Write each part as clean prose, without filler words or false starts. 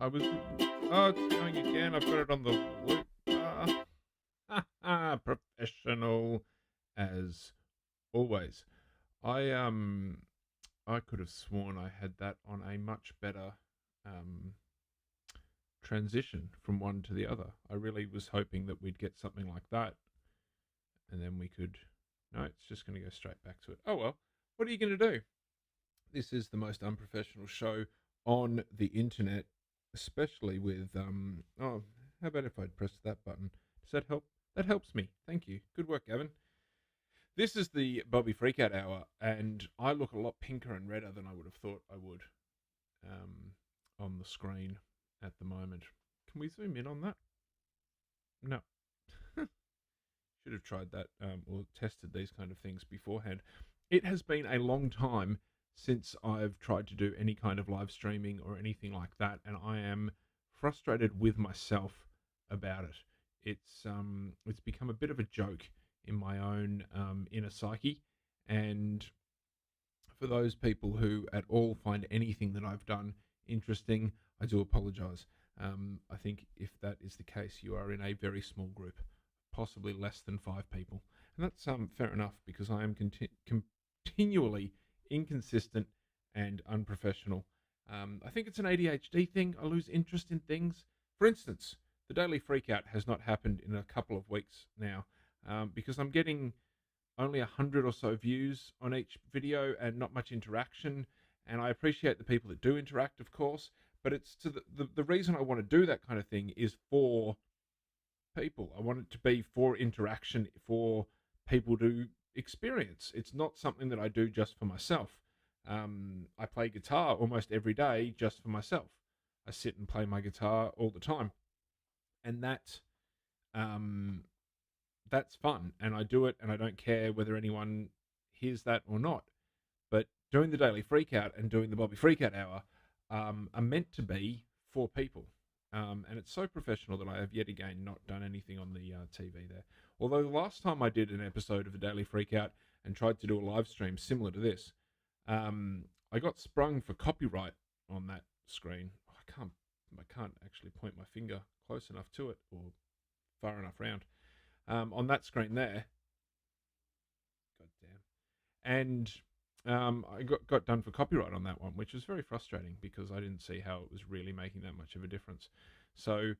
I was. Oh, it's going again. I've got it on the loop. Professional as always. I um I could have sworn I had that on a much better um transition from one to the other. I really was hoping that we'd get something like that, and then we could. No, it's just going to go straight back to it. Oh well. What are you going to do? This is the most unprofessional show on the internet, especially with oh, how about if I'd press that button? Does that help? That helps me. Thank you. Good work, Gavin. This is the Bobby Freakout Hour, and I look a lot pinker and redder than I would have thought I would on the screen at the moment. Can we zoom in on that? No. Should have tried that or tested these kind of things beforehand. It has been a long time since I've tried to do any kind of live streaming or anything like that, and I am frustrated with myself about it. It's become a bit of a joke in my own inner psyche, and for those people who at all find anything that I've done interesting, I do apologise. I think if that is the case, you are in a very small group, possibly less than 5 people, and that's fair enough because I am continually inconsistent and unprofessional. I think it's an ADHD thing. I lose interest in things. For instance, the Daily Freakout has not happened in a couple of weeks now because I'm getting only 100 or so views on each video and not much interaction. And I appreciate the people that do interact, of course, but it's to the reason I want to do that kind of thing is for people. I want it to be for interaction, for people to experience. It's not something that I do just for myself. I play guitar almost every day just for myself. I sit and play my guitar all the time, and that's fun. And I do it, and I don't care whether anyone hears that or not. But doing the Daily Freakout and doing the Bobby Freakout Hour are meant to be for people. And it's so professional that I have yet again not done anything on the TV there. Although the last time I did an episode of the Daily Freakout and tried to do a live stream similar to this, I got sprung for copyright on that screen. I can't actually point my finger close enough to it or far enough round. On that screen there, god damn, and I got done for copyright on that one, which was very frustrating because I didn't see how it was really making that much of a difference. So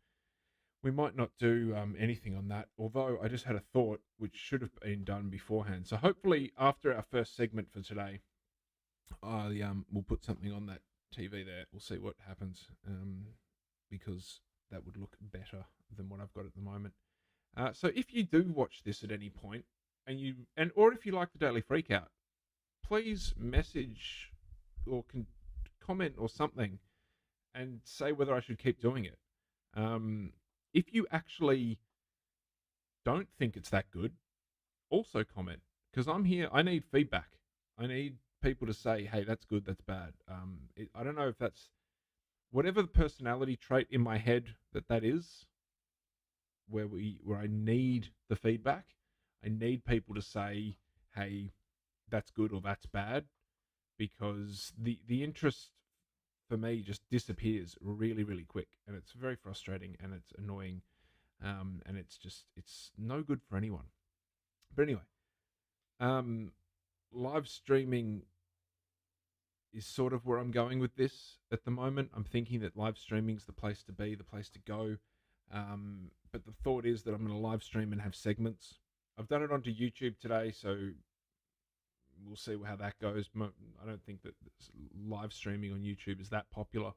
we might not do anything on that, although I just had a thought which should have been done beforehand. So hopefully after our first segment for today, I will put something on that TV there. We'll see what happens because that would look better than what I've got at the moment. So if you do watch this at any point, or if you like the Daily Freakout, please message or comment or something and say whether I should keep doing it. If you actually don't think it's that good, also comment, because I'm here. I need feedback. I need people to say, hey, that's good, that's bad. I don't know if that's whatever the personality trait in my head that is, where I need the feedback. I need people to say, hey, that's good or that's bad, because the interest for me just disappears really, really quick, and it's very frustrating and it's annoying, and it's no good for anyone. But anyway, live streaming is sort of where I'm going with this at the moment. I'm thinking that live streaming is the place to be, the place to go. But the thought is that I'm going to live stream and have segments. I've done it onto YouTube today, so we'll see how that goes. I don't think that live streaming on YouTube is that popular,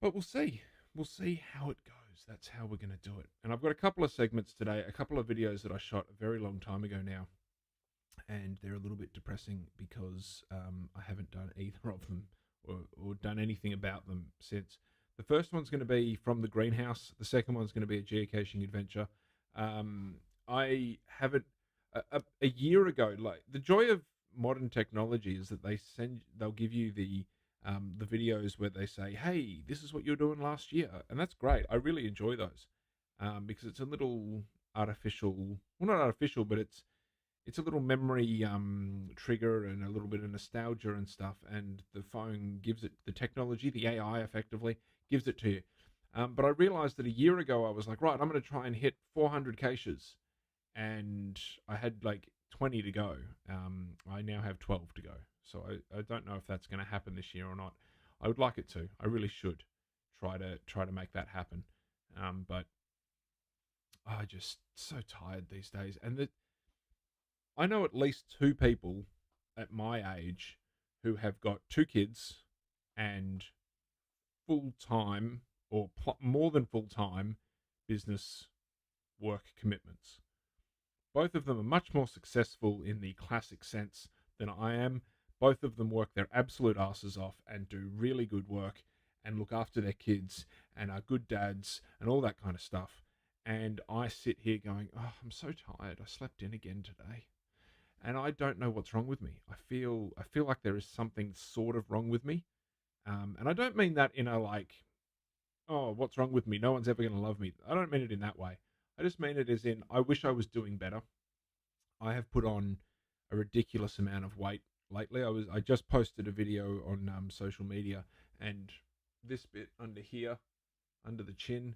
but we'll see. We'll see how it goes. That's how we're going to do it. And I've got a couple of segments today, a couple of videos that I shot a very long time ago now, and they're a little bit depressing because I haven't done either of them or done anything about them since. The first one's going to be from the greenhouse. The second one's going to be a geocaching adventure. I haven't a year ago. Like, the joy of modern technology is that they'll give you the videos where they say, "Hey, this is what you were doing last year," and that's great. I really enjoy those because it's a little artificial. Well, not artificial, but it's a little memory trigger and a little bit of nostalgia and stuff. And the phone gives it the technology, the AI effectively gives it to you. But I realized that a year ago I was like, right, I'm going to try and hit 400 caches, and I had like 20 to go. I now have 12 to go, so I don't know if that's going to happen this year or not. I would like it to. I really should try to make that happen. But I'm just so tired these days, and I know at least two people at my age who have got two kids and full time or more than full time business work commitments. Both of them are much more successful in the classic sense than I am. Both of them work their absolute asses off and do really good work and look after their kids and are good dads and all that kind of stuff. And I sit here going, oh, I'm so tired. I slept in again today. And I don't know what's wrong with me. I feel like there is something sort of wrong with me. And I don't mean that in a like, oh, what's wrong with me? No one's ever going to love me. I don't mean it in that way. I just mean it as in, I wish I was doing better. I have put on a ridiculous amount of weight lately. I just posted a video on social media, and this bit under here, under the chin,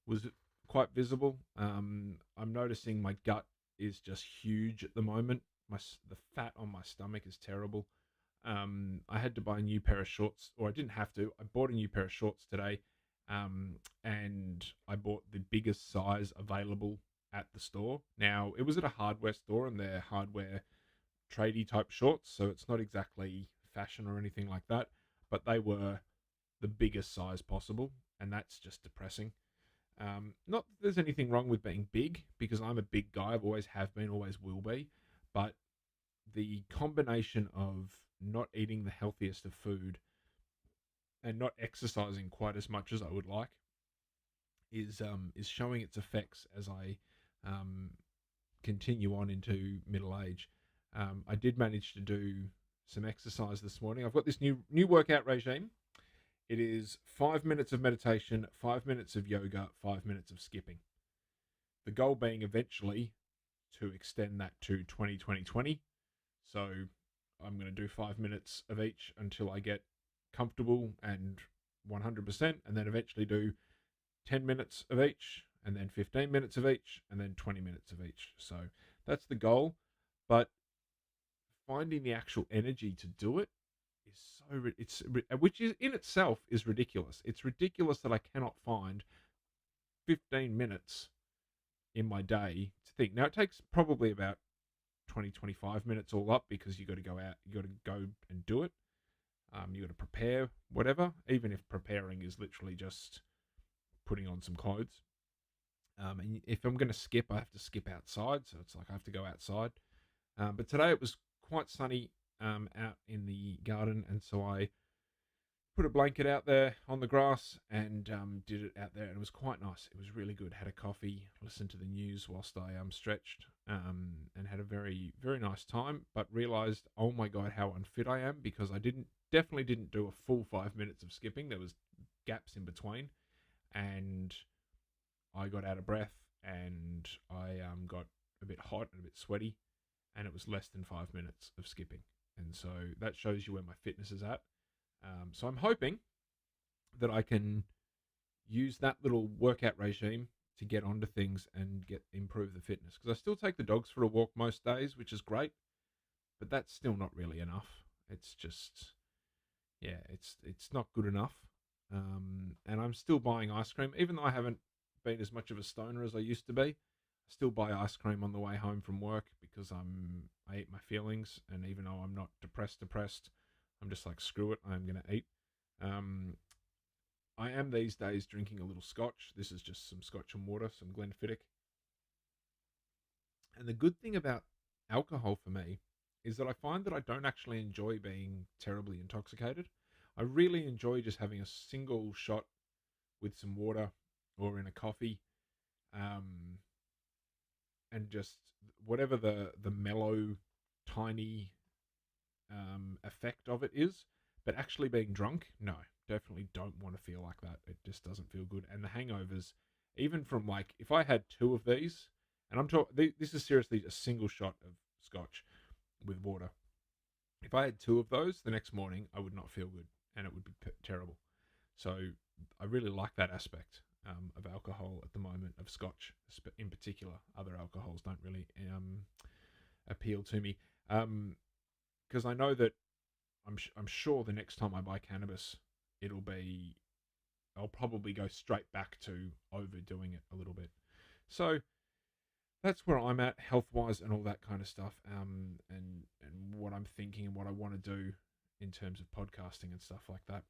was quite visible. I'm noticing my gut is just huge at the moment. The fat on my stomach is terrible. I had to buy a new pair of shorts, or I didn't have to. I bought a new pair of shorts today, and I bought the biggest size available at the store. Now, it was at a hardware store, and they're hardware tradie type shorts, so it's not exactly fashion or anything like that, but they were the biggest size possible, and that's just depressing. Not that there's anything wrong with being big, because I'm a big guy. I've always have been, always will be, but the combination of not eating the healthiest of food and not exercising quite as much as I would like is showing its effects as I continue on into middle age. I did manage to do some exercise this morning. I've got this new workout regime. It is 5 minutes of meditation, 5 minutes of yoga, 5 minutes of skipping. The goal being eventually to extend that to 20-20-20. So I'm going to do 5 minutes of each until I get comfortable and 100%, and then eventually do 10 minutes of each, and then 15 minutes of each, and then 20 minutes of each. So that's the goal. But finding the actual energy to do it is which is in itself is ridiculous. It's ridiculous that I cannot find 15 minutes in my day to think. Now, it takes probably about 20-25 minutes all up, because you got to go out, you got to go and do it. You got to prepare whatever, even if preparing is literally just putting on some clothes. And if I'm going to skip, I have to skip outside, so it's like I have to go outside. But today it was quite sunny out in the garden, and so I put a blanket out there on the grass and did it out there, and it was quite nice. It was really good. Had a coffee, listened to the news whilst I stretched, and had a very, very nice time, but realised, oh my God, how unfit I am, because I definitely didn't do a full 5 minutes of skipping. There was gaps in between, and I got out of breath, and I got a bit hot and a bit sweaty, and it was less than 5 minutes of skipping. And so that shows you where my fitness is at. So I'm hoping that I can use that little workout regime to get onto things and improve the fitness. Because I still take the dogs for a walk most days, which is great, but that's still not really enough. It's just, yeah, it's not good enough. And I'm still buying ice cream, even though I haven't been as much of a stoner as I used to be. I still buy ice cream on the way home from work, because I eat my feelings, and even though I'm not depressed, I'm just like, screw it, I'm going to eat. I am these days drinking a little scotch. This is just some scotch and water, some Glenfiddich. And the good thing about alcohol for me is that I find that I don't actually enjoy being terribly intoxicated. I really enjoy just having a single shot with some water or in a coffee, and just whatever the mellow, tiny effect of it is. But actually being drunk, no, definitely don't want to feel like that. It just doesn't feel good. And the hangovers, even from like, if I had two of these, and I'm talking, this is seriously a single shot of scotch with water. If I had two of those the next morning, I would not feel good, and it would be terrible. So I really like that aspect of alcohol at the moment, of Scotch in particular. Other alcohols don't really appeal to me, because I know that I'm sure the next time I buy cannabis, I'll probably go straight back to overdoing it a little bit. So that's where I'm at health wise and all that kind of stuff, and what I'm thinking and what I want to do in terms of podcasting and stuff like that.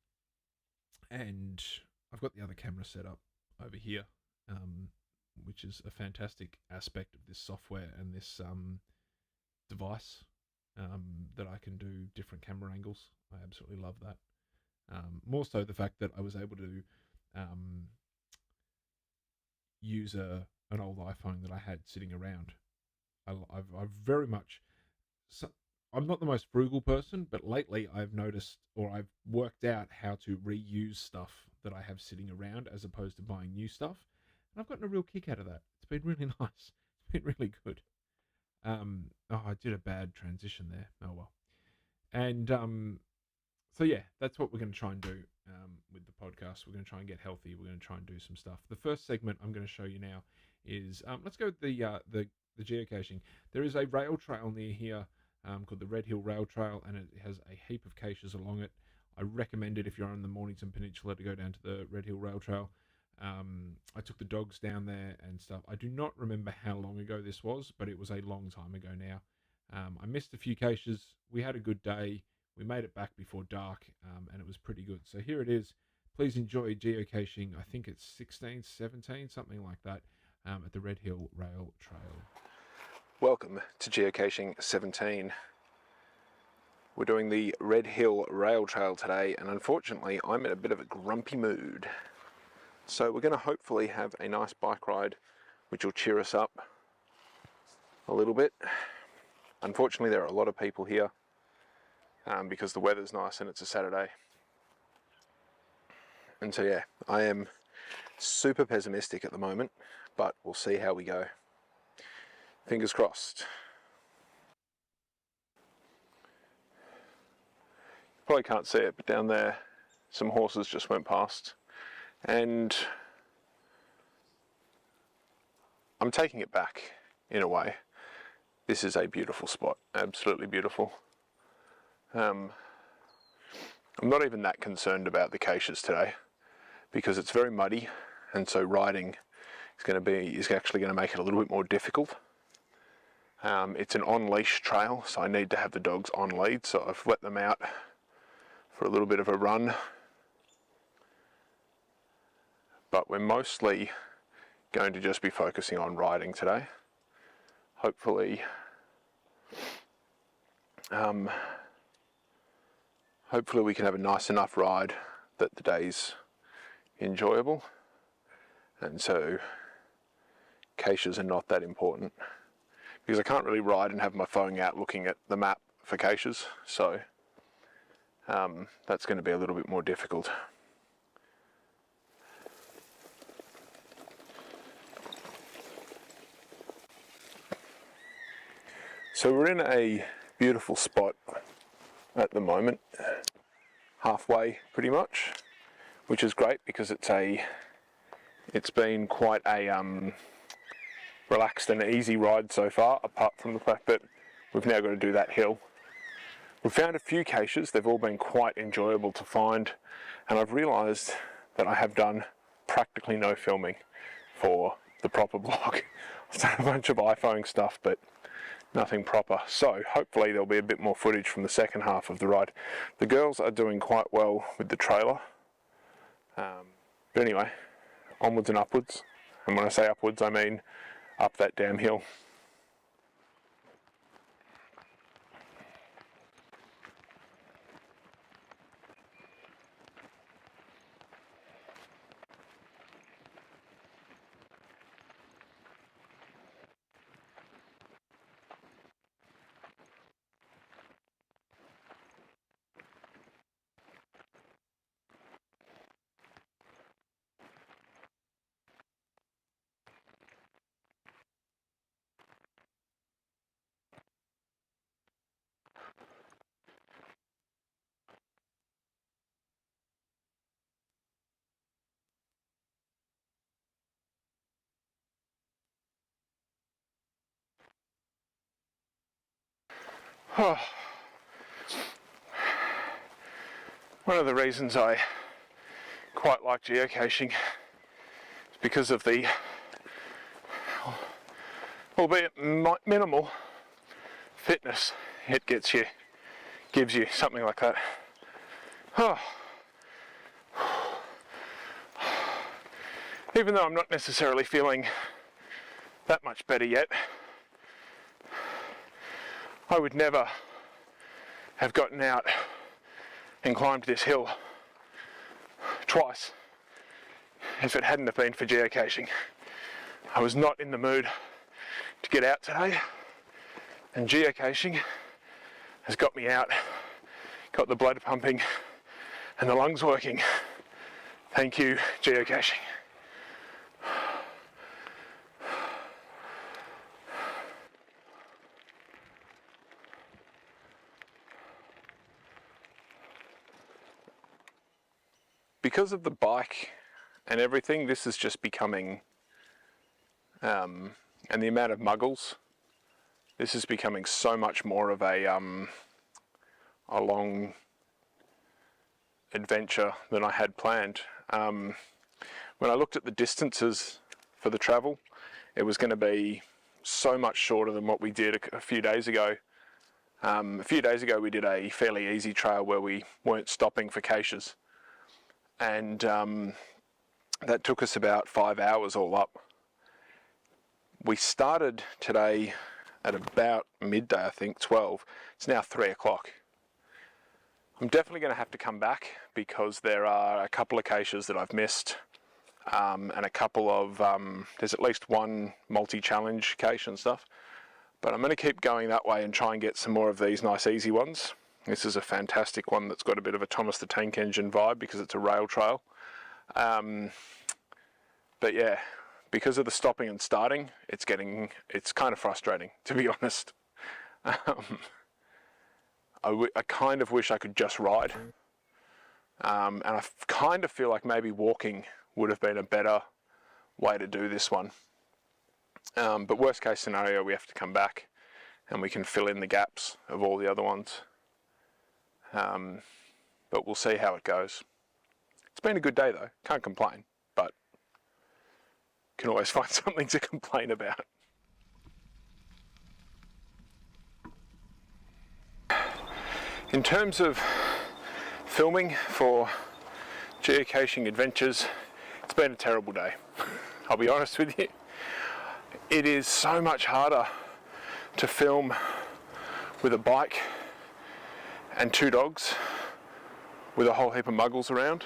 And I've got the other camera set up over here, which is a fantastic aspect of this software and this device, that I can do different camera angles. I absolutely love that. More so the fact that I was able to use an old iPhone that I had sitting around. I've very much... So, I'm not the most frugal person, but lately I've noticed, or I've worked out how to reuse stuff that I have sitting around as opposed to buying new stuff. And I've gotten a real kick out of that. It's been really nice. It's been really good. I did a bad transition there. Oh well. And so yeah, that's what we're going to try and do with the podcast. We're going to try and get healthy. We're going to try and do some stuff. The first segment I'm going to show you now is let's go with the geocaching. There is a rail trail near here called the Red Hill Rail Trail, and it has a heap of caches along it. I recommend it if you're on the Mornington Peninsula to go down to the Red Hill Rail Trail. I took the dogs down there and stuff. I do not remember how long ago this was, but it was a long time ago now. I missed a few caches. We had a good day. We made it back before dark, and it was pretty good. So here it is. Please enjoy geocaching. I think it's 16, 17, something like that, at the Red Hill Rail Trail. Welcome to Geocaching 17. We're doing the Red Hill Rail Trail today, and unfortunately I'm in a bit of a grumpy mood. So we're going to hopefully have a nice bike ride which will cheer us up a little bit. Unfortunately there are a lot of people here because the weather's nice and it's a Saturday. And so yeah, I am super pessimistic at the moment, but we'll see how we go. Fingers crossed. You probably can't see it, but down there some horses just went past, and I'm taking it back in a way. This is a beautiful spot, absolutely beautiful. I'm not even that concerned about the caches today because it's very muddy, and so riding is actually going to make it a little bit more difficult. It's an on-leash trail, so I need to have the dogs on lead, so I've let them out for a little bit of a run. But we're mostly going to just be focusing on riding today. Hopefully, hopefully we can have a nice enough ride that the day's enjoyable, and so caches are not that important. Because I can't really ride and have my phone out looking at the map for caches, so that's going to be a little bit more difficult. So we're in a beautiful spot at the moment, halfway pretty much, which is great because it's been quite a relaxed and easy ride so far, apart from the fact that we've now got to do that hill. We've found a few caches, they've all been quite enjoyable to find, and I've realised that I have done practically no filming for the proper blog. I've done a bunch of iPhone stuff, but nothing proper, so hopefully there'll be a bit more footage from the second half of the ride. The girls are doing quite well with the trailer, but anyway, onwards and upwards, and when I say upwards I mean up that damn hill. Oh. One of the reasons I quite like geocaching is because of the, albeit minimal, fitness it gives you, something like that. Oh. Even though I'm not necessarily feeling that much better yet, I would never have gotten out and climbed this hill twice if it hadn't have been for geocaching. I was not in the mood to get out today, and geocaching has got me out, got the blood pumping and the lungs working. Thank you, geocaching. Because of the bike and everything, this is just becoming, and the amount of muggles, this is becoming so much more of a long adventure than I had planned. When I looked at the distances for the travel, it was going to be so much shorter than what we did a few days ago. A few days ago we did a fairly easy trail where we weren't stopping for caches. And that took us about 5 hours all up. We started today at about midday, I think, 12. It's now 3 o'clock. I'm definitely going to have to come back because there are a couple of caches that I've missed, and a couple of, there's at least one multi-challenge cache and stuff. But I'm going to keep going that way and try and get some more of these nice easy ones. This is a fantastic one that's got a bit of a Thomas the Tank Engine vibe because it's a rail trail. But yeah, because of the stopping and starting, it's kind of frustrating, to be honest. I kind of wish I could just ride. And I kind of feel like maybe walking would have been a better way to do this one. But worst case scenario, we have to come back and we can fill in the gaps of all the other ones. But we'll see how it goes. It's been a good day though, can't complain, but can always find something to complain about. In terms of filming for geocaching adventures, it's been a terrible day. I'll be honest with you. It is so much harder to film with a bike and 2 dogs with a whole heap of muggles around.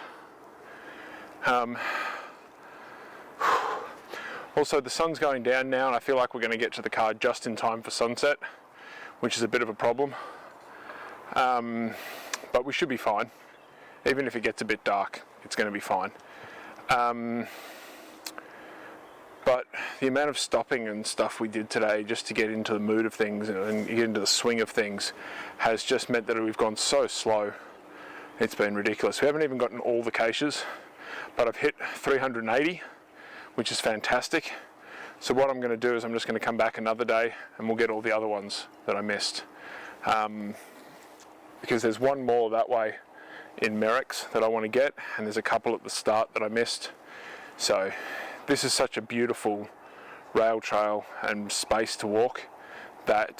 Also, the sun's going down now and I feel like we're going to get to the car just in time for sunset, which is a bit of a problem. But we should be fine. Even if it gets a bit dark, it's going to be fine. But the amount of stopping and stuff we did today just to get into the mood of things and get into the swing of things has just meant that we've gone so slow. It's been ridiculous. We haven't even gotten all the caches, but I've hit 380, which is fantastic. So what I'm going to do is I'm just going to come back another day and we'll get all the other ones that I missed. Because there's one more that way in Merricks that I want to get, and there's a couple at the start that I missed. So this is such a beautiful rail trail and space to walk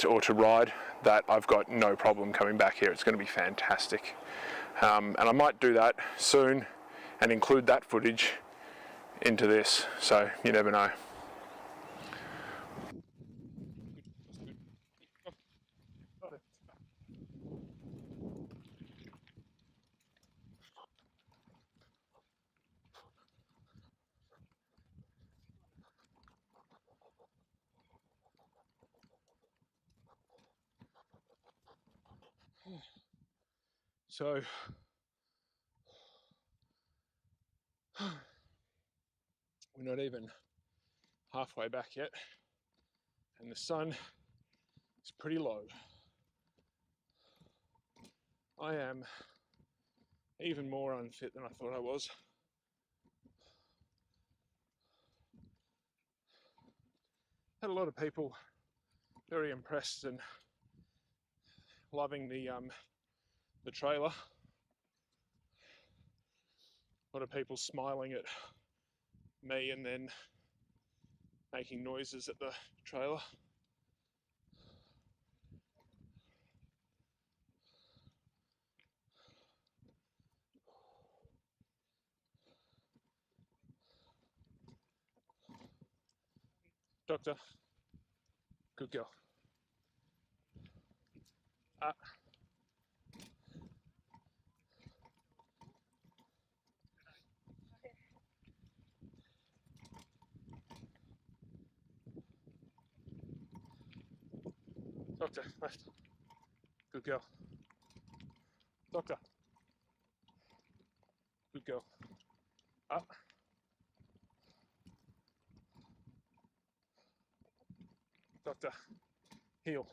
or to ride that I've got no problem coming back here. It's going to be fantastic. And I might do that soon and include that footage into this, so you never know. So we're not even halfway back yet, and the sun is pretty low. I am even more unfit than I thought I was. Had a lot of people very impressed and loving the trailer. A lot of people smiling at me and then making noises at the trailer. Doctor, good girl. Doctor, left. Good girl. Doctor. Good girl. Up. Doctor. Heel.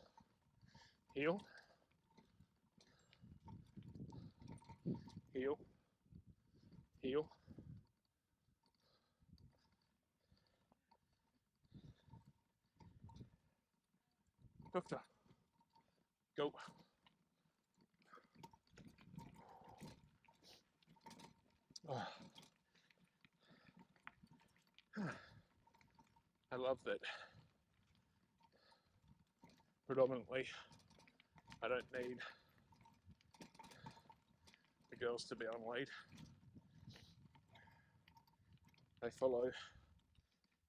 Heel. Heel. Heel. Doctor. Go. Oh. I love that predominantly I don't need the girls to be on lead. They follow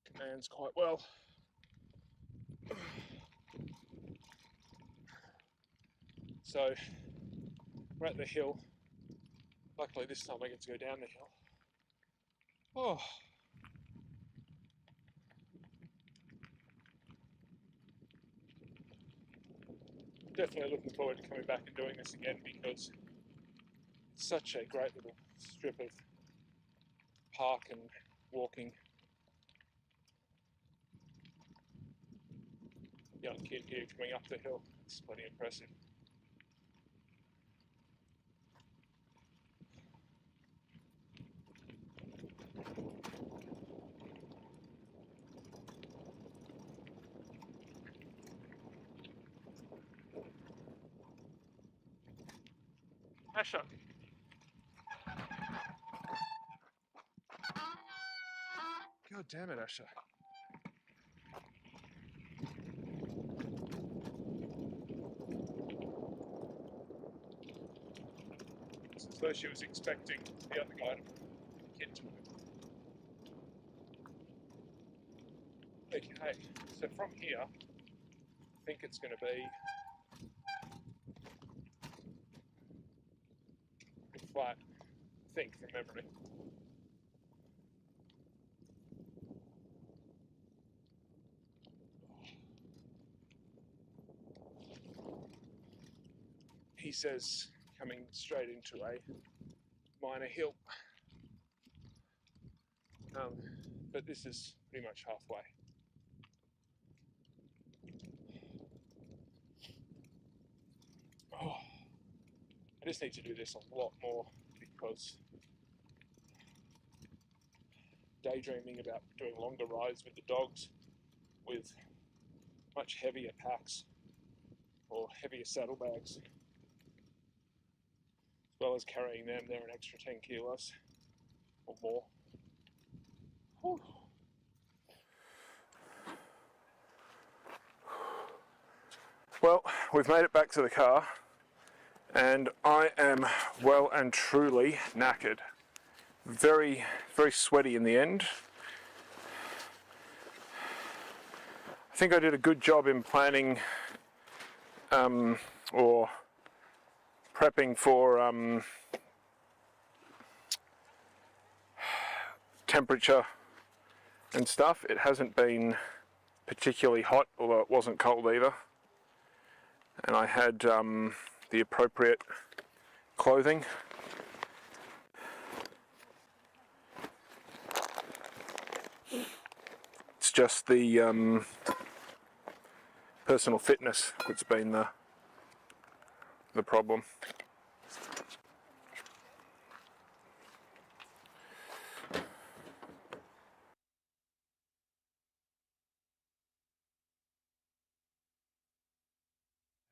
commands quite well. So we're at the hill. Luckily this time I get to go down the hill. Oh. Definitely looking forward to coming back and doing this again because it's such a great little strip of park and walking. Young kid here coming up the hill. It's pretty impressive. Asher. God damn it, Asher. It's as though she was expecting the other guy to put the kid to her. Okay, so from here, I think it's going to be pretty flat, I think, from memory. He says coming straight into a minor hill. But this is pretty much halfway. Oh, I just need to do this a lot more because daydreaming about doing longer rides with the dogs with much heavier packs or heavier saddlebags, as well as carrying them, they're an extra 10 kilos or more. Whew. Well, we've made it back to the car and I am well and truly knackered. Very, very sweaty in the end. I think I did a good job in planning or prepping for temperature and stuff. It hasn't been particularly hot, although it wasn't cold either. And I had the appropriate clothing. It's just the personal fitness that's been the problem.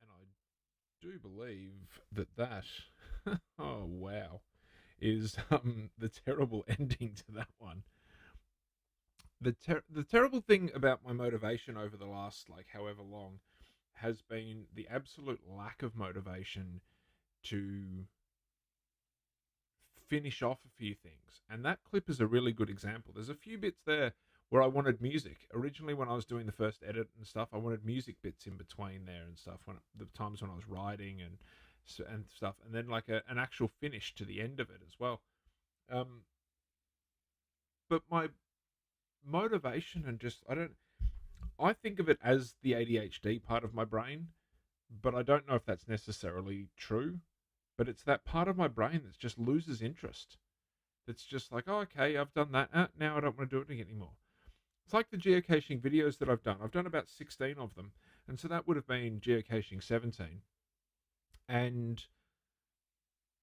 And I do believe that oh wow, is the terrible ending to that one. The terrible thing about my motivation over the last like however long has been the absolute lack of motivation to finish off a few things. And that clip is a really good example. There's a few bits there where I wanted music. Originally, when I was doing the first edit and stuff, I wanted music bits in between there and stuff. When the times when I was writing and stuff, and then like an actual finish to the end of it as well. Um, but my motivation and just I think of it as the ADHD part of my brain, but I don't know if that's necessarily true. But it's that part of my brain that just loses interest. It's just like, oh, okay, I've done that. Now I don't want to do it anymore. It's like the geocaching videos that I've done. I've done about 16 of them. And so that would have been geocaching 17. And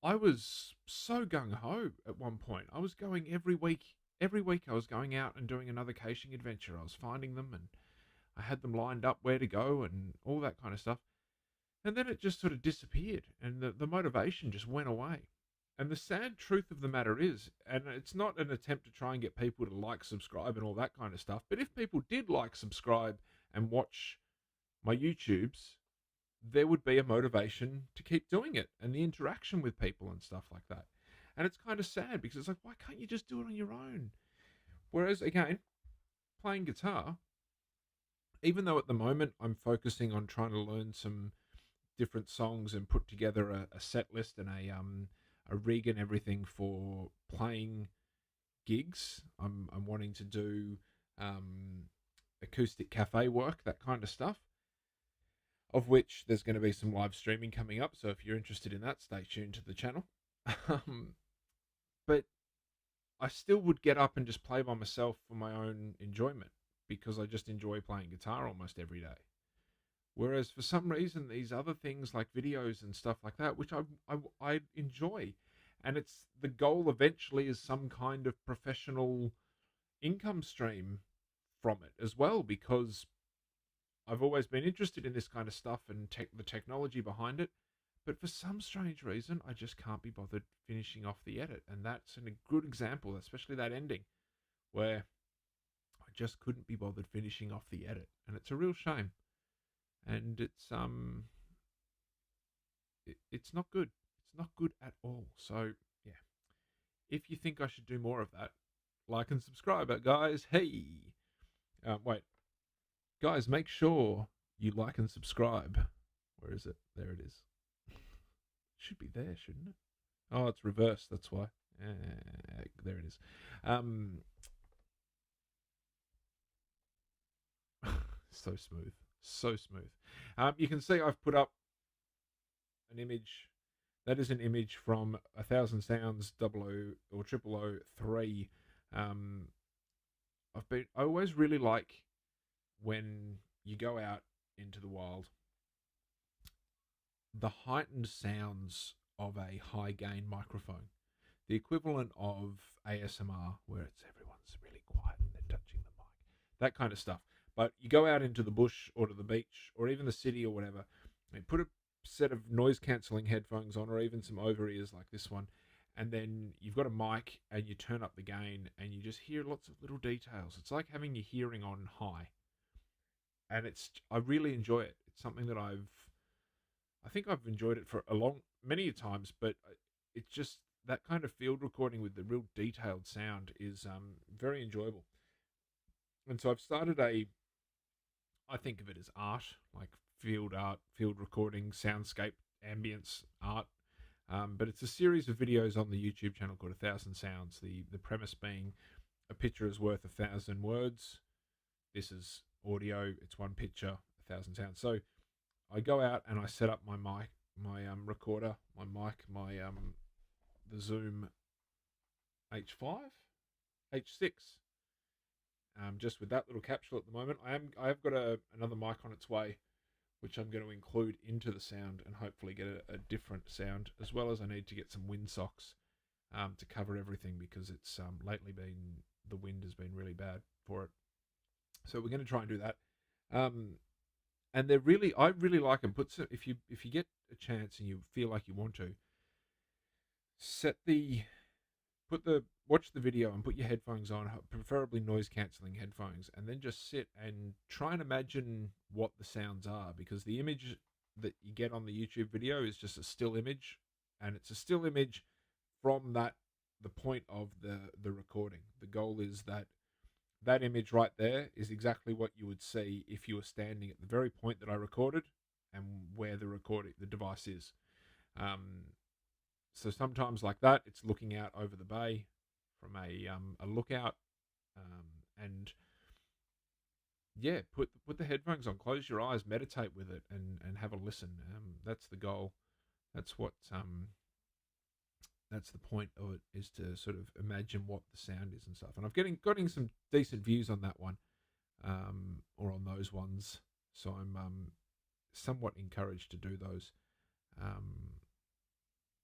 I was so gung-ho at one point. I was going every week. Every week I was going out and doing another caching adventure. I was finding them and I had them lined up where to go and all that kind of stuff. And then it just sort of disappeared and the motivation just went away. And the sad truth of the matter is, and it's not an attempt to try and get people to like, subscribe, and all that kind of stuff, but if people did like, subscribe, and watch my YouTubes, there would be a motivation to keep doing it and the interaction with people and stuff like that. And it's kind of sad because it's like, why can't you just do it on your own? Whereas, again, playing guitar, even though at the moment I'm focusing on trying to learn some different songs and put together a set list and a rig and everything for playing gigs. I'm wanting to do acoustic cafe work, that kind of stuff, of which there's going to be some live streaming coming up. So if you're interested in that, stay tuned to the channel. But I still would get up and just play by myself for my own enjoyment because I just enjoy playing guitar almost every day. Whereas for some reason, these other things like videos and stuff like that, which I enjoy, and it's the goal eventually is some kind of professional income stream from it as well, because I've always been interested in this kind of stuff and the technology behind it. But for some strange reason, I just can't be bothered finishing off the edit. And that's a good example, especially that ending, where I just couldn't be bothered finishing off the edit. And it's a real shame. And it's not good. It's not good at all. So yeah, if you think I should do more of that, like and subscribe, guys. Hey, wait, guys, make sure you like and subscribe. Where is it? There it is. Should be there, shouldn't it? Oh, it's reversed. That's why. There it is. So smooth. So smooth. You can see I've put up an image. That is an image from 1,000 Sounds 00 or 0003. I always really like when you go out into the wild, the heightened sounds of a high gain microphone, the equivalent of ASMR, where it's everyone's really quiet and they're touching the mic, that kind of stuff. But you go out into the bush or to the beach or even the city or whatever, and put a set of noise cancelling headphones on, or even some over ears like this one, and then you've got a mic and you turn up the gain and you just hear lots of little details. It's like having your hearing on high, and I really enjoy it. It's something that I think I've enjoyed it for many times, but it's just that kind of field recording with the real detailed sound is very enjoyable. And so I've started I think of it as art, like field art, field recording, soundscape, ambience art. But it's a series of videos on the YouTube channel called 1,000 Sounds. The premise being a picture is worth 1,000 words. This is audio. It's one picture, 1,000 sounds. So I go out and I set up my mic, my recorder, my mic, my the Zoom H5, H6. Just with that little capsule at the moment. I have got another mic on its way, which I'm going to include into the sound and hopefully get a different sound, as well as I need to get some wind socks to cover everything, because it's lately the wind has been really bad for it. So we're going to try and do that. And I really like them. If you get a chance and you feel like you want to, set the watch the video and put your headphones on, preferably noise cancelling headphones, and then just sit and try and imagine what the sounds are, because the image that you get on the YouTube video is just a still image, and it's a still image from the point of the recording. The goal is that image right there is exactly what you would see if you were standing at the very point that I recorded and where the device is. So sometimes like that, it's looking out over the bay from a lookout, and yeah, put the headphones on, close your eyes, meditate with it, and have a listen. That's the goal. That's what that's the point of it, is to sort of imagine what the sound is and stuff. And I've getting some decent views on that one, or on those ones. So I'm somewhat encouraged to do those.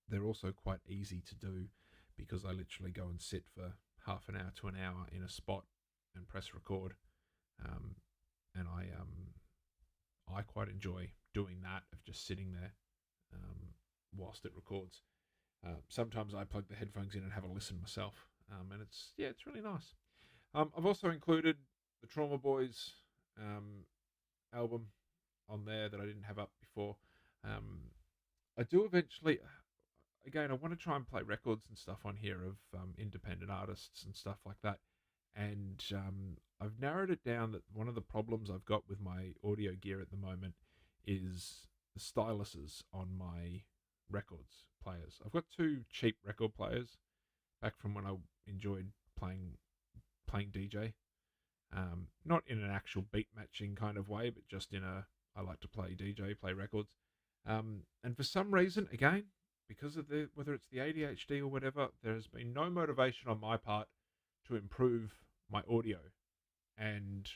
They're also quite easy to do, because I literally go and sit for half an hour to an hour in a spot and press record, and I quite enjoy doing that, of just sitting there whilst it records. Sometimes I plug the headphones in and have a listen myself, and it's really nice. I've also included the Trauma Boys album on there that I didn't have up before. I do eventually. Again, I want to try and play records and stuff on here of independent artists and stuff like that. And I've narrowed it down that one of the problems I've got with my audio gear at the moment is the styluses on my records players. I've got two cheap record players back from when I enjoyed playing DJ. Not in an actual beat matching kind of way, but just I like to play DJ, play records. And for some reason, again, because of whether it's the ADHD or whatever, there has been no motivation on my part to improve my audio and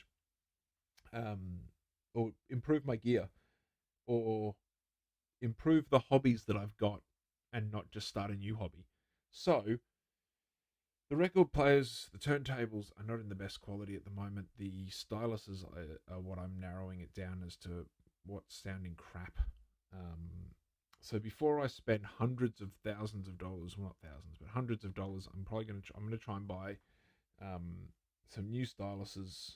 or improve my gear, or improve the hobbies that I've got, and not just start a new hobby. So the record players, the turntables, are not in the best quality at the moment. The styluses are what I'm narrowing it down as to what's sounding crap. So before I spend hundreds of thousands of dollars, well, not thousands, but hundreds of dollars, I'm going to try and buy some new styluses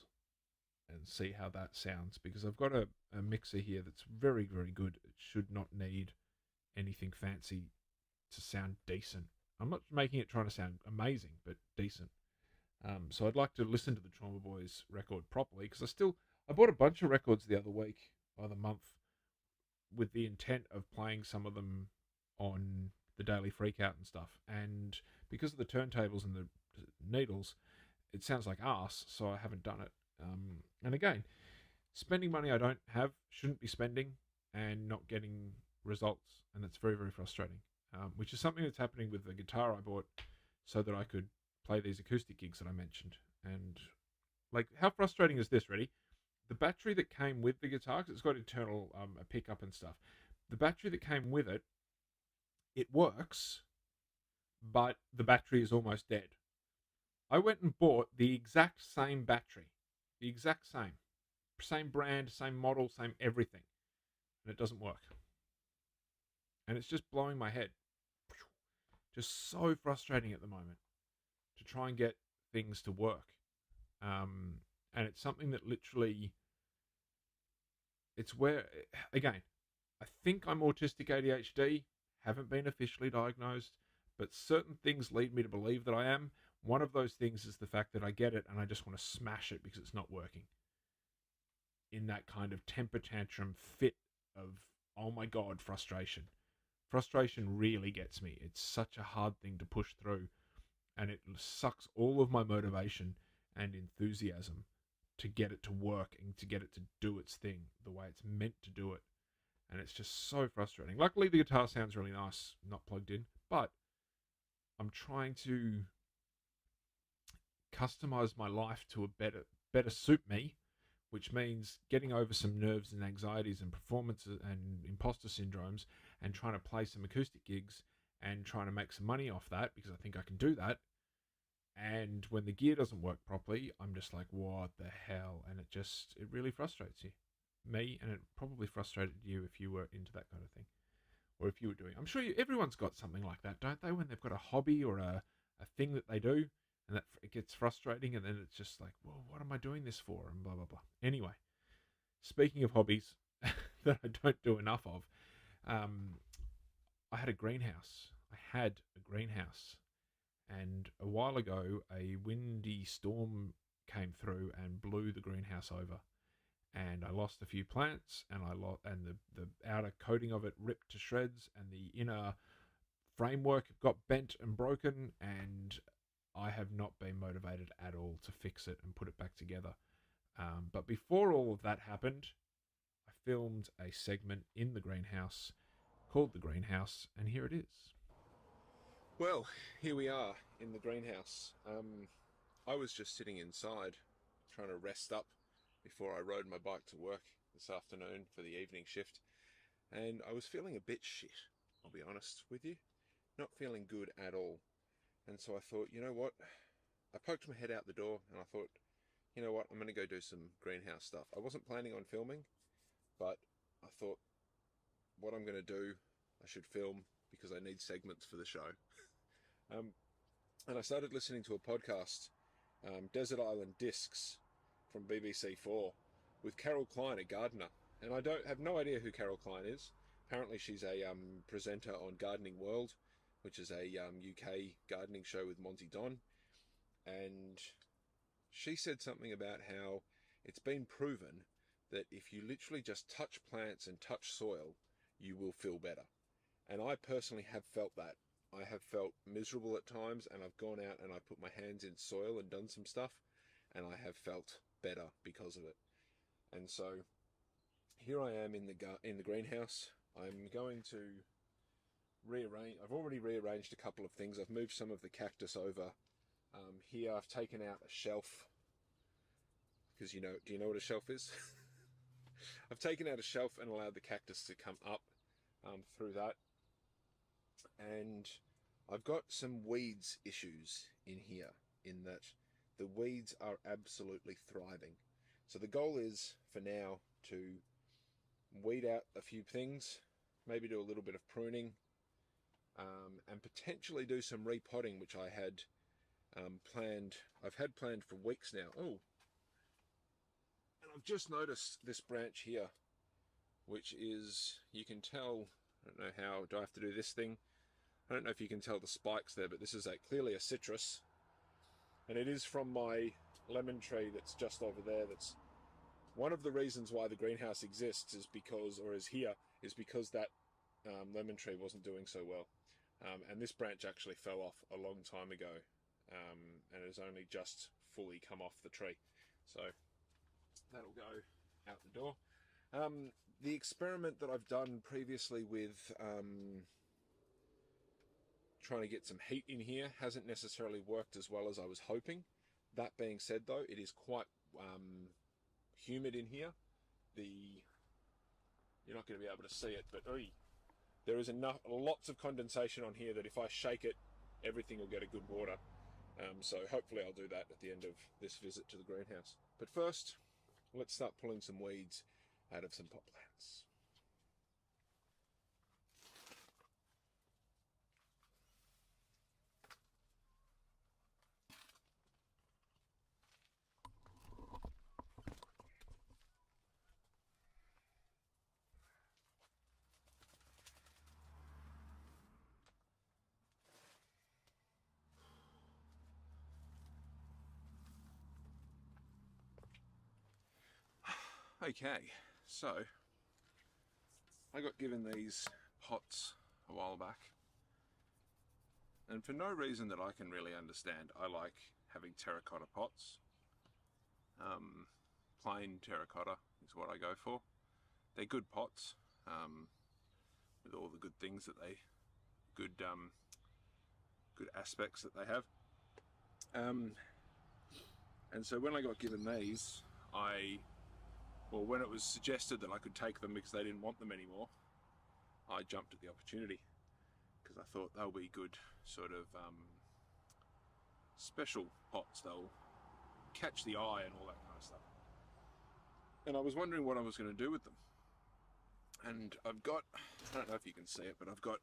and see how that sounds, because I've got a mixer here that's very, very good. It should not need anything fancy to sound decent. I'm not making it trying to sound amazing, but decent. So I'd like to listen to the Trauma Boys record properly, because I bought a bunch of records the other week by the month, with the intent of playing some of them on the daily Freakout and stuff. And because of the turntables and the needles, it sounds like arse, so I haven't done it. And again, spending money I don't have, shouldn't be spending, and not getting results. And that's very, very frustrating, which is something that's happening with the guitar I bought so that I could play these acoustic gigs that I mentioned. And like, how frustrating is this? Ready? The battery that came with the guitar, because it's got internal a pickup and stuff, the battery that came with it, it works, but the battery is almost dead. I went and bought the exact same battery, the exact same brand, same model, same everything, and it doesn't work. And it's just blowing my head. Just so frustrating at the moment to try and get things to work. And it's something that literally, it's where, again, I think I'm autistic ADHD, haven't been officially diagnosed, but certain things lead me to believe that I am. One of those things is the fact that I get it and I just want to smash it because it's not working. In that kind of temper tantrum fit of, oh my God, frustration. Frustration really gets me. It's such a hard thing to push through, and it sucks all of my motivation and enthusiasm to get it to work and to get it to do its thing the way it's meant to do it. And it's just so frustrating. Luckily, the guitar sounds really nice, not plugged in, but I'm trying to customize my life to a better suit me, which means getting over some nerves and anxieties and performances and imposter syndromes, and trying to play some acoustic gigs and trying to make some money off that, because I think I can do that. And when the gear doesn't work properly, I'm just like, what the hell? And it really frustrates me, and it probably frustrated you if you were into that kind of thing. or if you were doing. I'm sure everyone's got something like that, don't they? When they've got a hobby or a thing that they do, and that it gets frustrating, and then it's just like, well, what am I doing this for? And blah blah blah. Anyway, speaking of hobbies that I don't do enough of, I had a greenhouse. And a while ago, a windy storm came through and blew the greenhouse over, and I lost a few plants, and the outer coating of it ripped to shreds, and the inner framework got bent and broken, and I have not been motivated at all to fix it and put it back together. But before all of that happened, I filmed a segment in the greenhouse called The Greenhouse, and here it is. Well, here we are in the greenhouse. I was just sitting inside trying to rest up before I rode my bike to work this afternoon for the evening shift, and I was feeling a bit shit, I'll be honest with you. Not feeling good at all. And so I thought, you know what? I poked my head out the door and I thought, you know what? I'm going to go do some greenhouse stuff. I wasn't planning on filming, but I thought, what I'm going to do, I should film because I need segments for the show. And I started listening to a podcast, Desert Island Discs from BBC4, with Carol Klein, a gardener. And I have no idea who Carol Klein is. Apparently she's a presenter on Gardening World, which is a UK gardening show with Monty Don. And she said something about how it's been proven that if you literally just touch plants and touch soil, you will feel better. And I personally have felt that. I have felt miserable at times, and I've gone out and I put my hands in soil and done some stuff, and I have felt better because of it. And so here I am in the greenhouse. I'm going to rearrange. I've already rearranged a couple of things. I've moved some of the cactus over. Here I've taken out a shelf, because do you know what a shelf is? I've taken out a shelf and allowed the cactus to come up through that. And I've got some weeds issues in here, in that the weeds are absolutely thriving. So the goal is, for now, to weed out a few things, maybe do a little bit of pruning, and potentially do some repotting, which I had planned. I've had planned for weeks now. Oh, and I've just noticed this branch here, which is, you can tell, I don't know how, do I have to do this thing? I don't know if you can tell the spikes there, but this is clearly a citrus, and it is from my lemon tree that's just over there. That's one of the reasons why the greenhouse exists, is because that lemon tree wasn't doing so well, and this branch actually fell off a long time ago, and has only just fully come off the tree, so that'll go out the door. The experiment that I've done previously with trying to get some heat in here hasn't necessarily worked as well as I was hoping. That being said, though, it is quite humid in here. You're not going to be able to see it, but there is lots of condensation on here that if I shake it, everything will get a good water. So hopefully I'll do that at the end of this visit to the greenhouse. But first, let's start pulling some weeds out of some pot plants. Okay, so I got given these pots a while back, and for no reason that I can really understand, I like having terracotta pots. Plain terracotta is what I go for. They're good pots, with all the good things that good aspects that they have. And so when I got given these, when it was suggested that I could take them because they didn't want them anymore, I jumped at the opportunity, because I thought they'll be good sort of special pots. They'll catch the eye and all that kind of stuff. And I was wondering what I was going to do with them. And I've got, I don't know if you can see it, but I've got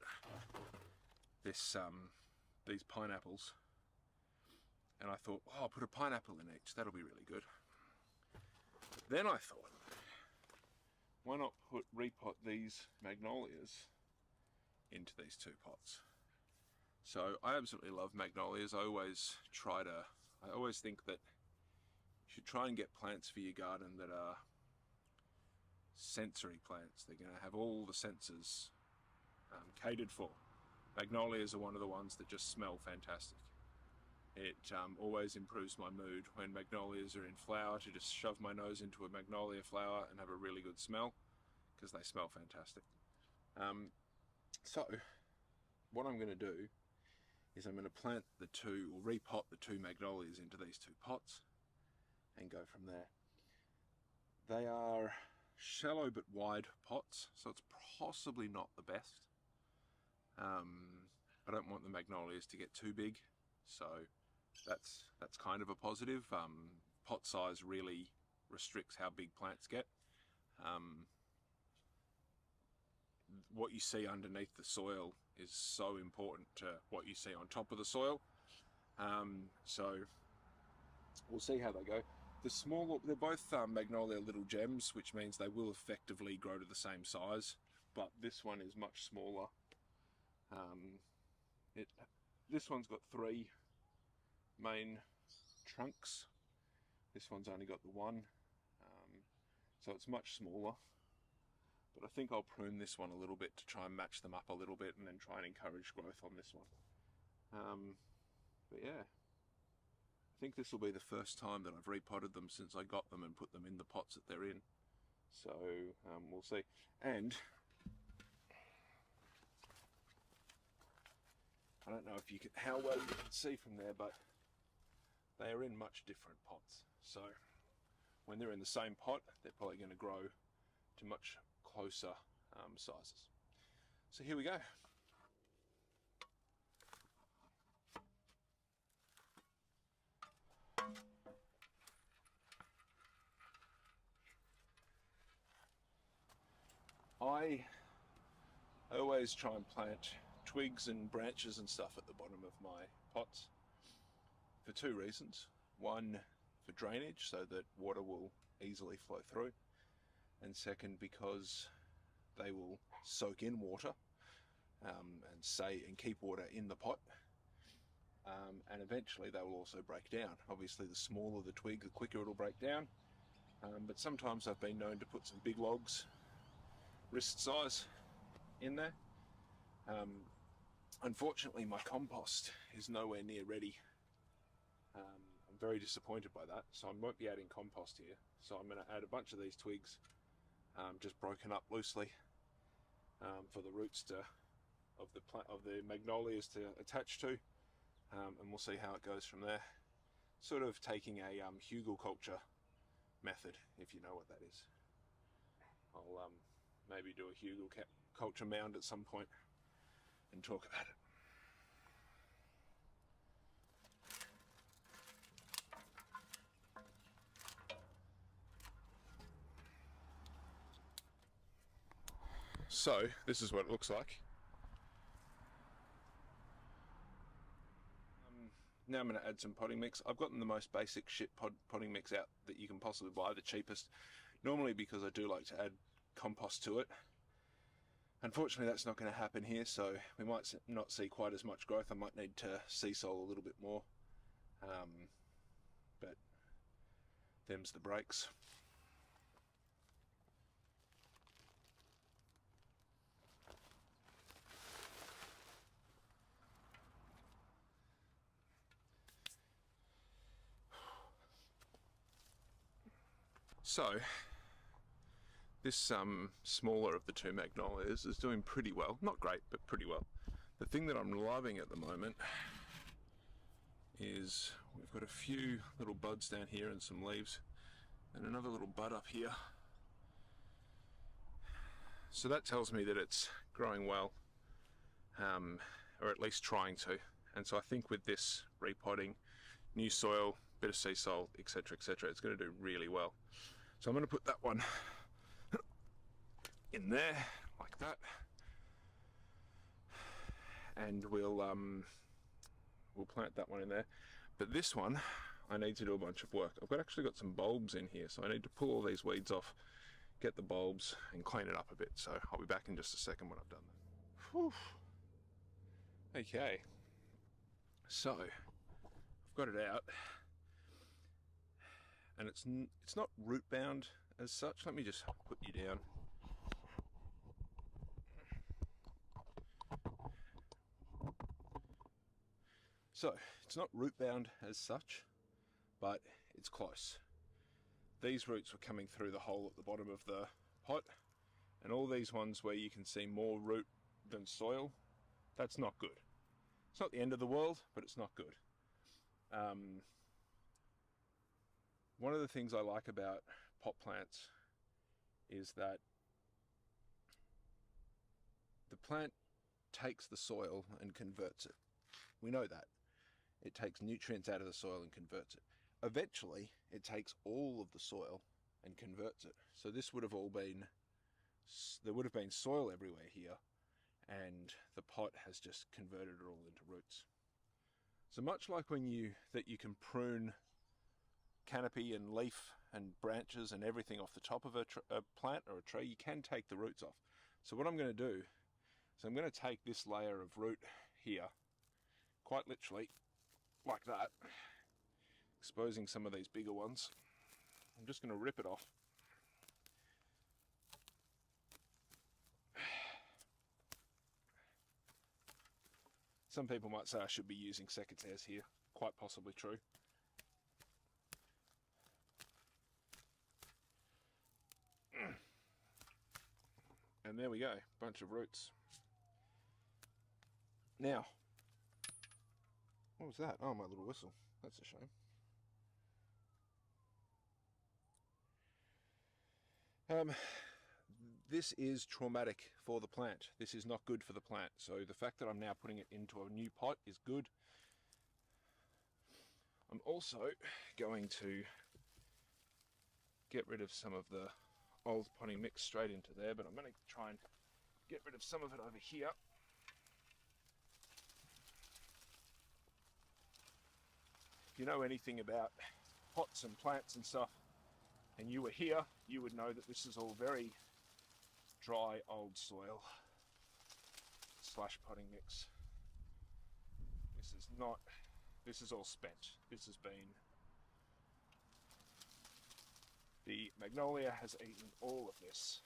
this these pineapples, and I thought, oh, I'll put a pineapple in each, that'll be really good. But then I thought, why not repot these magnolias into these two pots? So I absolutely love magnolias. I always think that you should try and get plants for your garden that are sensory plants. They're going to have all the senses catered for. Magnolias are one of the ones that just smell fantastic. It always improves my mood when magnolias are in flower, to just shove my nose into a magnolia flower and have a really good smell, because they smell fantastic. So what I'm going to do is I'm going to plant the two, or repot the two magnolias into these two pots and go from there. They are shallow but wide pots, so it's possibly not the best. I don't want the magnolias to get too big, so that's kind of a positive. Pot size really restricts how big plants get. What you see underneath the soil is so important to what you see on top of the soil. So we'll see how they go. They're both magnolia little gems, which means they will effectively grow to the same size, but this one is much smaller. This one's got 3 main trunks. This one's only got the one, so it's much smaller. But I think I'll prune this one a little bit to try and match them up a little bit, and then try and encourage growth on this one. But yeah, I think this will be the first time that I've repotted them since I got them and put them in the pots that they're in. So we'll see. And I don't know if you can, how well you can see from there, but they are in much different pots. So when they're in the same pot, they're probably going to grow to much closer sizes. So here we go. I always try and plant twigs and branches and stuff at the bottom of my pots for 2 reasons. One, for drainage, so that water will easily flow through, and second, because they will soak in water and keep water in the pot, and eventually they will also break down. Obviously, the smaller the twig, the quicker it'll break down, but sometimes I've been known to put some big logs, wrist size, in there. Unfortunately, my compost is nowhere near ready. I'm very disappointed by that, so I won't be adding compost here. So I'm going to add a bunch of these twigs, just broken up loosely, for the roots of the magnolias to attach to, and we'll see how it goes from there. Sort of taking a hugelkultur method, if you know what that is. I'll maybe do a hugelkultur mound at some point and talk about it. So this is what it looks like. Now I'm going to add some potting mix. I've gotten the most basic shit potting mix out that you can possibly buy, the cheapest, normally because I do like to add compost to it. Unfortunately, that's not going to happen here, so we might not see quite as much growth. I might need to sea soil a little bit more, but them's the breaks. So this smaller of the 2 magnolias is doing pretty well. Not great, but pretty well. The thing that I'm loving at the moment is we've got a few little buds down here and some leaves, and another little bud up here. So that tells me that it's growing well, or at least trying to. And so I think with this repotting, new soil, bit of sea salt, etc., etc., it's going to do really well. So I'm going to put that one in there like that, and we'll plant that one in there. But this one, I need to do a bunch of work. I've actually got some bulbs in here, so I need to pull all these weeds off, get the bulbs, and clean it up a bit. So I'll be back in just a second when I've done that. Whew. Okay, so I've got it out, and it's not root bound as such. Let me just put you down. So it's not root bound as such, but it's close. These roots were coming through the hole at the bottom of the pot, and all these ones where you can see more root than soil, that's not good. It's not the end of the world, but it's not good. One of the things I like about pot plants is that the plant takes the soil and converts it. We know that. It takes nutrients out of the soil and converts it. Eventually, it takes all of the soil and converts it. So this would have all been, there would have been soil everywhere here, and the pot has just converted it all into roots. So much like when you can prune canopy and leaf and branches and everything off the top of a plant or a tree, you can take the roots off. So what I'm going to do is I'm going to take this layer of root here, quite literally, like that, exposing some of these bigger ones. I'm just going to rip it off. Some people might say I should be using secateurs here. Quite possibly true. And there we go, bunch of roots. Now, what was that? Oh, my little whistle. That's a shame. This is traumatic for the plant. This is not good for the plant. So the fact that I'm now putting it into a new pot is good. I'm also going to get rid of some of the old potting mix straight into there, but I'm going to try and get rid of some of it over here. If you know anything about pots and plants and stuff, and you were here, you would know that this is all very dry old soil / potting mix. This is all spent. This has been, the magnolia has eaten all of this.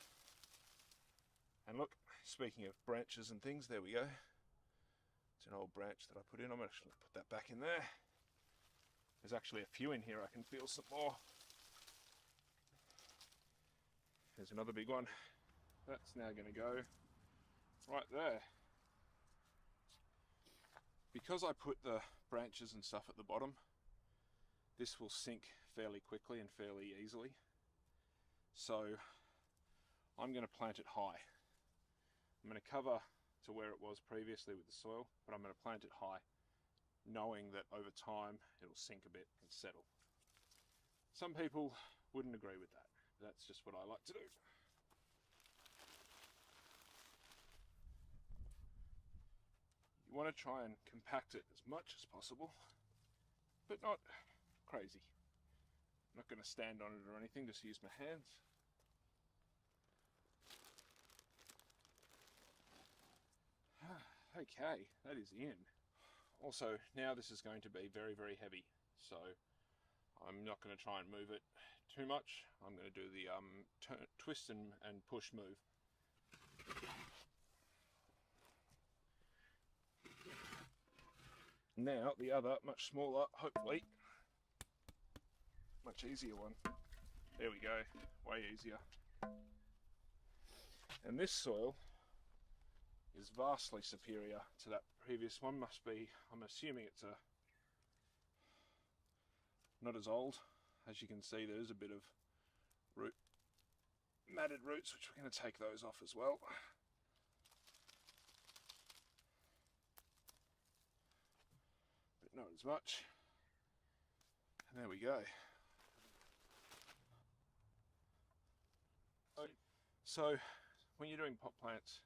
And look, speaking of branches and things, there we go. It's an old branch that I put in. I'm actually going to put that back in there. There's actually a few in here. I can feel some more. There's another big one. That's now going to go right there. Because I put the branches and stuff at the bottom, this will sink fairly quickly and fairly easily. So I'm going to plant it high. I'm going to cover to where it was previously with the soil, but I'm going to plant it high, knowing that over time it'll sink a bit and settle. Some people wouldn't agree with that. That's just what I like to do. You want to try and compact it as much as possible, but not crazy. I'm not going to stand on it or anything, just use my hands. Okay, that is in. Also, now this is going to be very, very heavy, so I'm not going to try and move it too much. I'm going to do the twist and push move. Now the other, much smaller, hopefully, much easier one. There we go, way easier. And this soil is vastly superior to that previous one. Must be, I'm assuming it's not as old. As you can see, there's a bit of matted roots, which we're going to take those off as well. But not as much. And there we go. So when you're doing pot plants,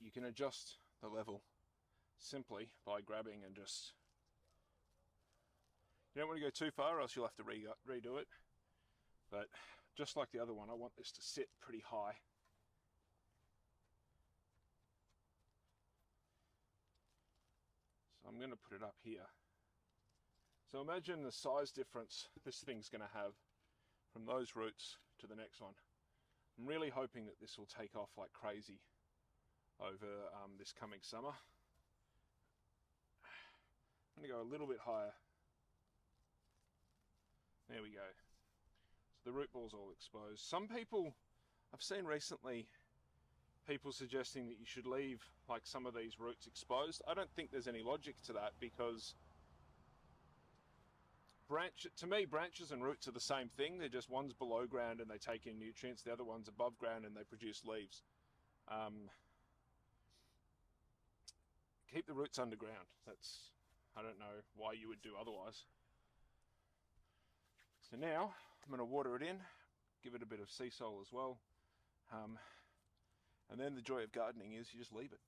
you can adjust the level simply by grabbing and just, you don't want to go too far or else you'll have to redo it. But just like the other one, I want this to sit pretty high. So I'm going to put it up here. So imagine the size difference this thing's going to have from those roots to the next one. I'm really hoping that this will take off like crazy over this coming summer. I'm going to go a little bit higher. There we go. So the root ball's all exposed. Some people, I've seen recently, people suggesting that you should leave like some of these roots exposed. I don't think there's any logic to that, because to me, branches and roots are the same thing. They're just, one's below ground and they take in nutrients, the other one's above ground and they produce leaves. Keep the roots underground. That's, I don't know why you would do otherwise. So now I'm going to water it in, give it a bit of sea salt as well. And then the joy of gardening is you just leave it.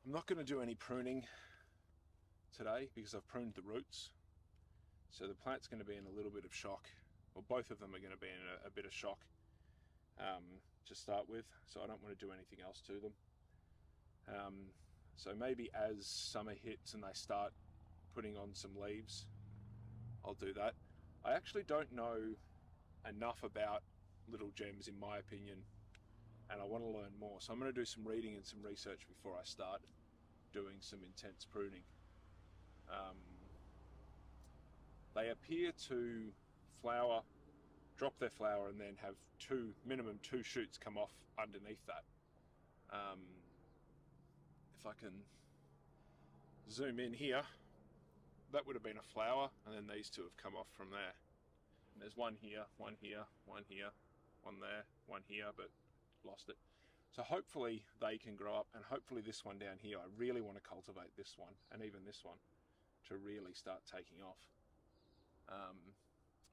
I'm not going to do any pruning today because I've pruned the roots. So the plant's going to be in a little bit of shock, or both of them are going to be in a bit of shock to start with. So I don't want to do anything else to them. So maybe as summer hits and they start putting on some leaves, I'll do that. I actually don't know enough about little gems, in my opinion, and I want to learn more. So I'm going to do some reading and some research before I start doing some intense pruning. They appear to flower, drop their flower, and then have minimum two shoots come off underneath that. If I can zoom in here, that would have been a flower, and then these two have come off from there. And there's one here, one here, one here, one there, one here, but lost it. So hopefully they can grow up, and hopefully this one down here, I really want to cultivate this one and even this one to really start taking off.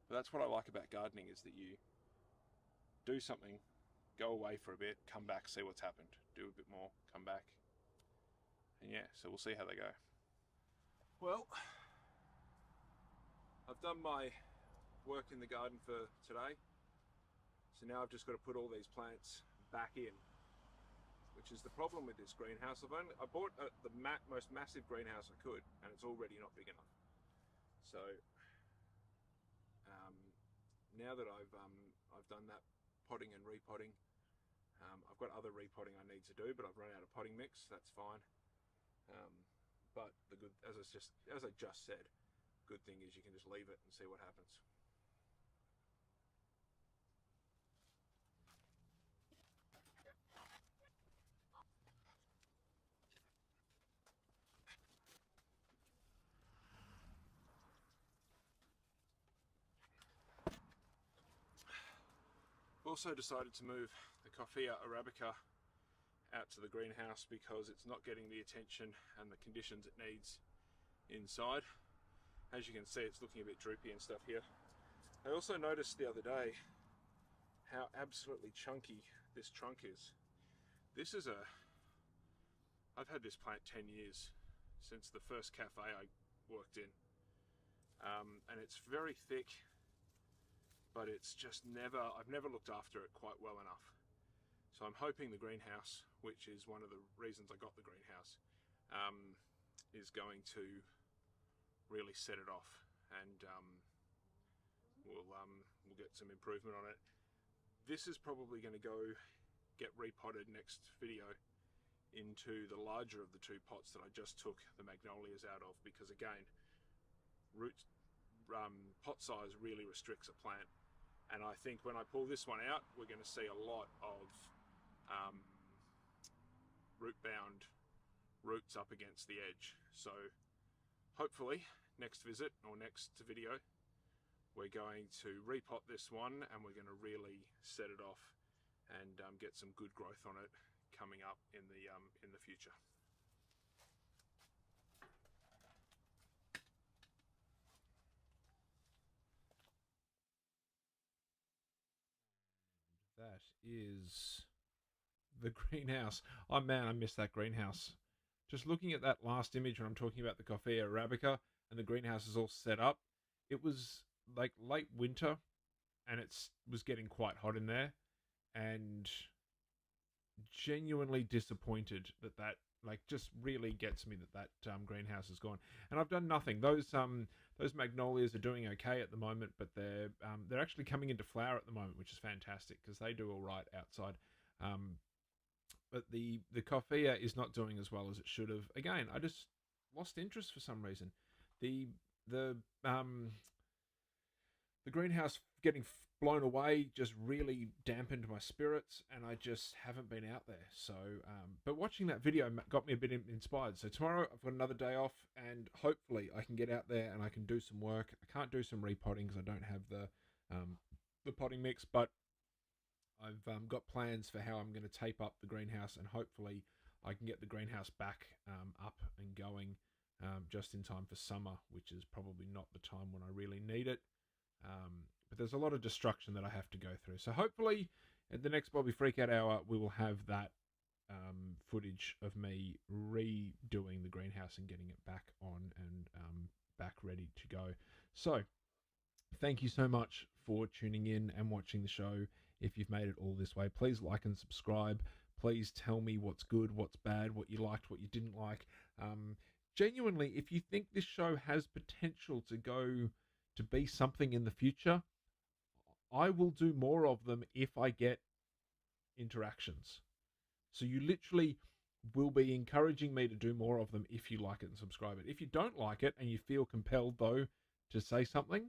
But that's what I like about gardening, is that you do something, go away for a bit, come back, see what's happened, do a bit more, come back, and yeah, so we'll see how they go. Well, I've done my work in the garden for today, so now I've just got to put all these plants back in, which is the problem with this greenhouse. I bought the most massive greenhouse I could, and it's already not big enough. So now that I've done that potting and repotting, I've got other repotting I need to do, but I've run out of potting mix. That's fine. But the good, as I just said, good thing is you can just leave it and see what happens. Also decided to move the Coffea Arabica out to the greenhouse because it's not getting the attention and the conditions it needs inside. As you can see, it's looking a bit droopy and stuff here. I also noticed the other day how absolutely chunky this trunk is. I've had this plant 10 years, since the first cafe I worked in, and it's very thick, but it's just I've never looked after it quite well enough. So I'm hoping the greenhouse, which is one of the reasons I got the greenhouse, is going to really set it off, and we'll get some improvement on it. This is probably going to go get repotted next video into the larger of the two pots that I just took the magnolias out of, because again, pot size really restricts a plant. And I think when I pull this one out, we're going to see a lot of root-bound roots up against the edge. So hopefully next visit or next video, we're going to repot this one, and we're going to really set it off and get some good growth on it coming up in the future. is the greenhouse. Oh man, I miss that greenhouse. Just looking at that last image when I'm talking about the Coffea arabica and the greenhouse is all set up, it was like late winter and it was getting quite hot in there, and genuinely disappointed that like just really gets me that greenhouse is gone. And I've done nothing. Those magnolias are doing okay at the moment, but they're actually coming into flower at the moment, which is fantastic because they do all right outside. But the Coffea is not doing as well as it should have. Again, I just lost interest for some reason. The the the greenhouse getting blown away just really dampened my spirits, and I just haven't been out there. So, but watching that video got me a bit inspired. So tomorrow I've got another day off, and hopefully I can get out there and I can do some work. I can't do some repotting because I don't have the potting mix, but I've got plans for how I'm going to tape up the greenhouse, and hopefully I can get the greenhouse back up and going just in time for summer, which is probably not the time when I really need it. But there's a lot of destruction that I have to go through. So hopefully at the next Bobby Freakout Hour, we will have that footage of me redoing the greenhouse and getting it back on and back ready to go. So thank you so much for tuning in and watching the show. If you've made it all this way, please like and subscribe. Please tell me what's good, what's bad, what you liked, what you didn't like. Genuinely, if you think this show has potential to be something in the future, I will do more of them if I get interactions. So you literally will be encouraging me to do more of them if you like it and subscribe it. If you don't like it and you feel compelled though to say something,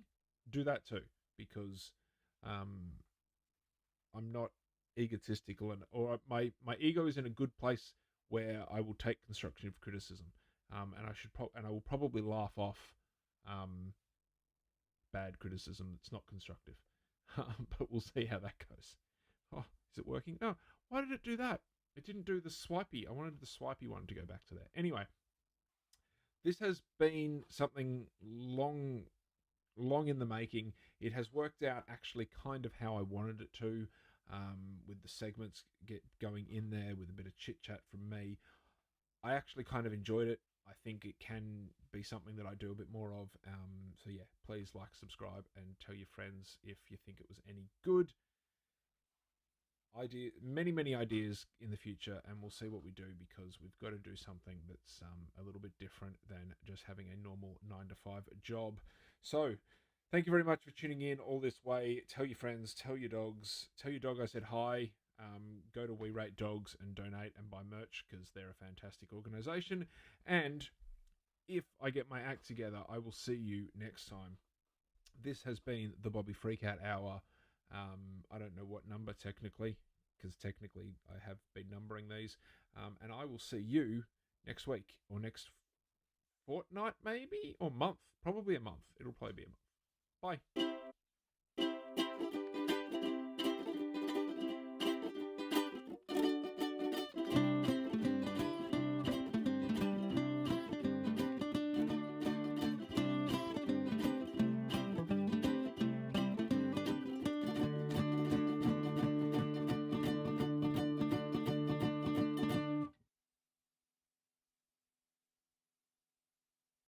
do that too, because I'm not egotistical, or my ego is in a good place where I will take constructive criticism, and I will probably laugh off bad criticism that's not constructive. But we'll see how that goes. Oh, is it working? No. Why did it do that? It didn't do the swipey. I wanted the swipey one to go back to there. Anyway, this has been something long in the making. It has worked out actually kind of how I wanted it to, with the segments going in there with a bit of chit chat from me. I actually kind of enjoyed it. I think it can be something that I do a bit more of. So yeah, please like, subscribe, and tell your friends if you think it was any good. Many ideas in the future, and we'll see what we do, because we've got to do something that's a little bit different than just having a normal 9-to-5 job. So thank you very much for tuning in all this way. Tell your friends, tell your dogs, tell your dog I said hi. Go to We Rate Dogs and donate and buy merch, because they're a fantastic organisation. And if I get my act together, I will see you next time. This has been the Bobby Freakout Hour. I don't know what number technically, because technically I have been numbering these. And I will see you next week, or next fortnight maybe, or month. Probably a month. It'll probably be a month. Bye.